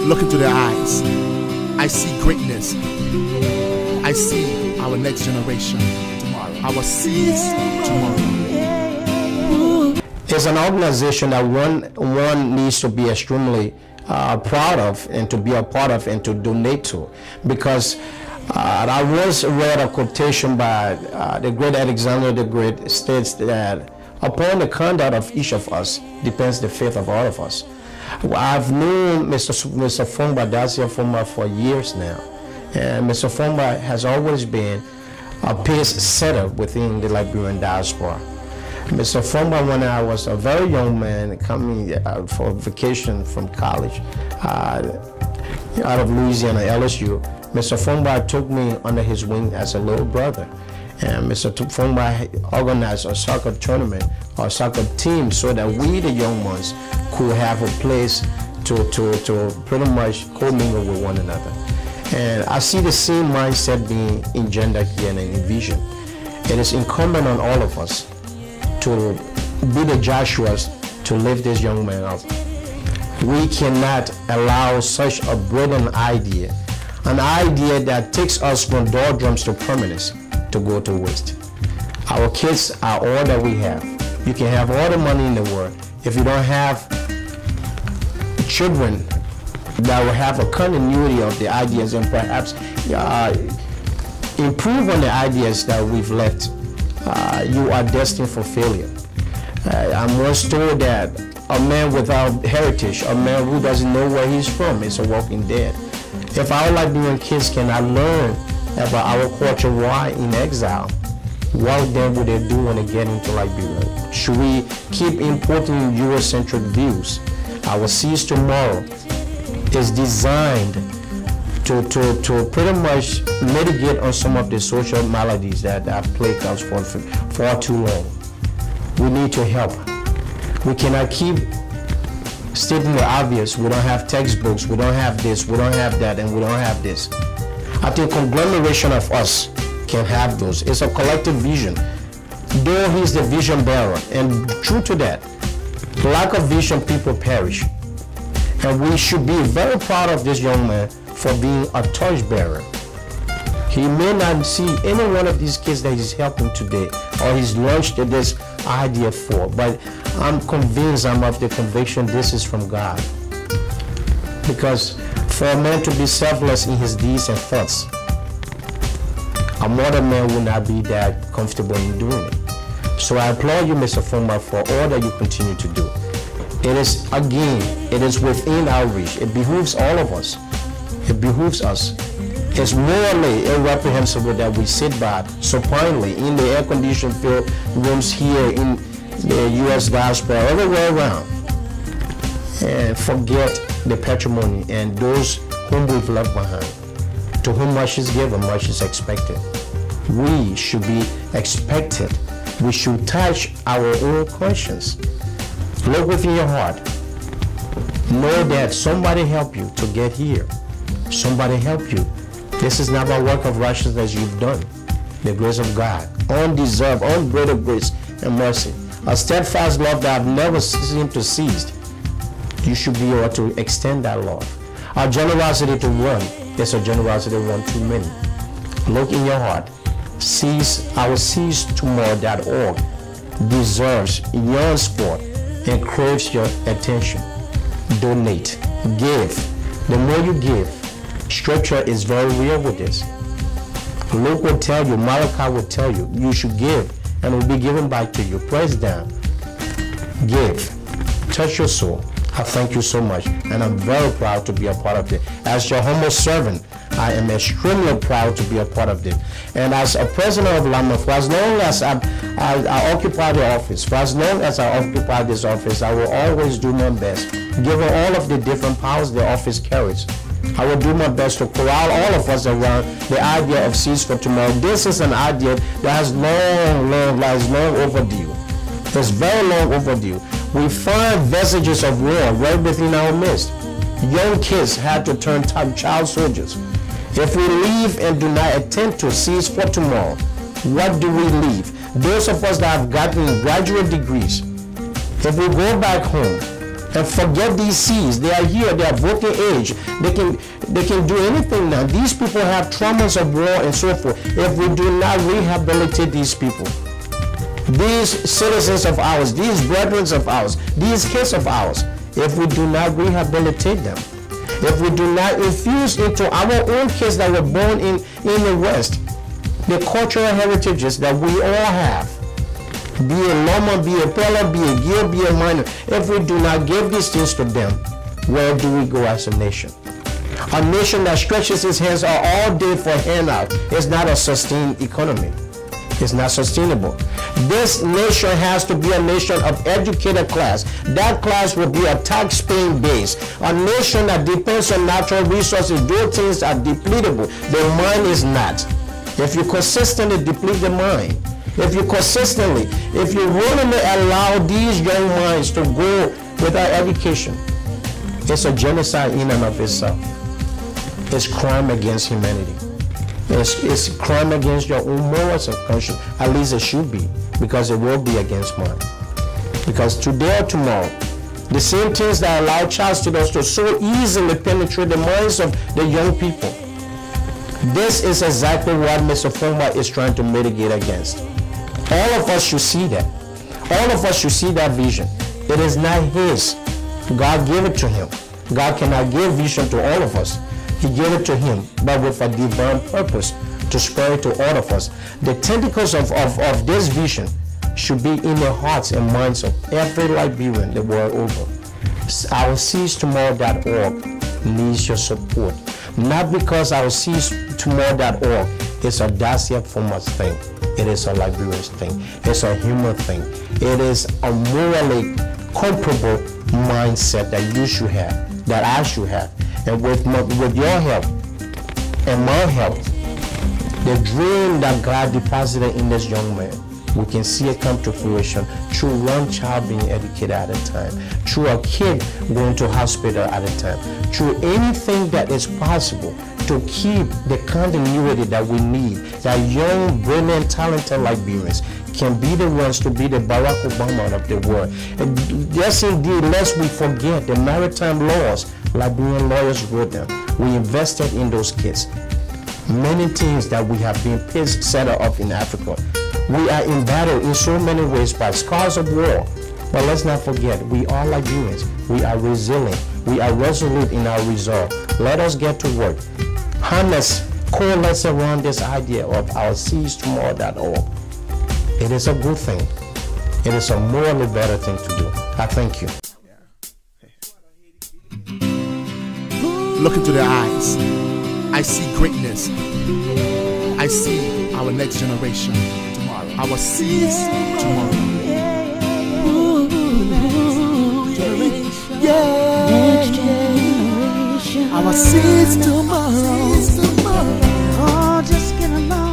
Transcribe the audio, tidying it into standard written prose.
look into their eyes, I see greatness. I see our next generation tomorrow, our seeds tomorrow. It's an organization that one needs to be extremely proud of and to be a part of and to donate to, because I once read a quotation by the great Alexander the Great, states that upon the conduct of each of us depends the faith of all of us. I've known Mr. Fongba Dacia Fongba for years now, and Mr. Fongba has always been a pace setter within the Liberian diaspora. Mr. Fongba, when I was a very young man coming out for vacation from college out of Louisiana, LSU, Mr. Fongba took me under his wing as a little brother. And Mr. Fongba organized a soccer tournament or soccer team so that we, the young ones, could have a place to pretty much co-mingle with one another. And I see the same mindset being engendered here and envisioned. It is incumbent on all of us to be the Joshuas to lift this young man up. We cannot allow such a brilliant idea, an idea that takes us from doldrums to permanence, to go to waste. Our kids are all that we have. You can have all the money in the world. If you don't have children that will have a continuity of the ideas and perhaps improve on the ideas that we've left, you are destined for failure. I'm once told that a man without heritage, a man who doesn't know where he's from, is a walking dead. If our Liberian kids cannot learn about our culture while in exile, what then would they do when they get into Liberia? Should we keep importing Eurocentric views? Our Seeds Tomorrow is designed to pretty much mitigate on some of the social maladies that have plagued us for far too long. We need to help. We cannot keep stating the obvious. We don't have textbooks, we don't have this, we don't have that, and we don't have this. I think conglomeration of us can have those. It's a collective vision. Though he's the vision bearer, and true to that, lack of vision, people perish. And we should be very proud of this young man for being a torch bearer. He may not see any one of these kids that he's helping today or he's launched this idea for, but I'm convinced, I'm of the conviction this is from God. Because for a man to be selfless in his deeds and thoughts, a modern man will not be that comfortable in doing it. So I applaud you, Mr. Fongba, for all that you continue to do. It is, again, it is within our reach. It behooves all of us. It behooves us. It's morally irreprehensible that we sit by supinely in the air-conditioned filled rooms here in the U.S. diaspora, everywhere around, and forget the patrimony and those whom we've left behind. To whom much is given, much is expected. We should be expected. We should touch our own conscience. Look within your heart. Know that somebody helped you to get here. Somebody helped you. This is not a work of righteousness you've done. The grace of God, undeserved, unbridled grace and mercy. A steadfast love that I've never seemed to cease. You should be able to extend that love. Our generosity to one is a generosity one too many. Look in your heart. Our seedstomorrow.org deserves your support and craves your attention. Donate. Give. The more you give, Scripture is very real with this. Luke will tell you, Malachi will tell you, you should give and it will be given back to you. Press down. Give. Touch your soul. I thank you so much, and I'm very proud to be a part of it. As your humble servant, I am extremely proud to be a part of it. And as a president of LAMA, for as long as I occupy the office, for as long as I occupy this office, I will always do my best, given all of the different powers the office carries. I will do my best to corral all of us around the idea of Seeds for Tomorrow. This is an idea that has long overdue. It's very long overdue. We find vestiges of war right within our midst. Young kids had to turn child soldiers. If we leave and do not attend to Seeds for Tomorrow, what do we leave? Those of us that have gotten graduate degrees, if we go back home And forget these seeds. They are here. They are voting age. They can do anything now. These people have traumas of war and so forth. If we do not rehabilitate these people, these citizens of ours, these brethren of ours, these kids of ours, if we do not rehabilitate them, if we do not infuse into our own kids that were born in the West, the cultural heritages that we all have, be a Loma, be a Pella, be a Gil, be a minor, if we do not give these things to them, where do we go as a nation? A nation that stretches its hands out all day for handout is not a sustained economy. It's not sustainable. This nation has to be a nation of educated class. That class will be a tax-paying base. A nation that depends on natural resources, those things are depletable. The mind is not. If you consistently deplete the mind, if you willingly allow these young minds to go without education, it's a genocide in and of itself. It's crime against humanity. It's crime against your own morals and conscience. At least it should be, because it will be against mine. Because today or tomorrow, the same things that allow child students to so easily penetrate the minds of the young people, this is exactly what Mr. Mulbah is trying to mitigate against. All of us should see that. All of us should see that vision. It is not his. God gave it to him. God cannot give vision to all of us. He gave it to him, but with a divine purpose to spread it to all of us. The tentacles of this vision should be in the hearts and minds of every Liberian the world over. Our SeizeTomorrow.org needs your support. Not because our SeizeTomorrow.org is a Dacia Formas thing. It is a Liberian thing. It's a human thing. It is a morally comparable mindset that you should have, that I should have. And with your help and my help, the dream that God deposited in this young man, we can see it come to fruition through one child being educated at a time, through a kid going to hospital at a time, through anything that is possible to keep the continuity that we need, that young, brilliant, talented Liberians can be the ones to be the Barack Obama of the world. And yes, indeed, lest we forget the maritime laws, Liberian lawyers wrote them. We invested in those kids. Many things that we have been set up in Africa. We are in battle in so many ways by scars of war. But let's not forget, we are Liberians. We are resilient. We are resolute in our resolve. Let us get to work. Harness, coalesce around this idea of our SeizeTomorrow.org. It is a good thing. It is a morally better thing to do. I thank you. Look into their eyes. I see greatness. I see our next generation tomorrow. Our seeds tomorrow. Next generation. Our seeds tomorrow.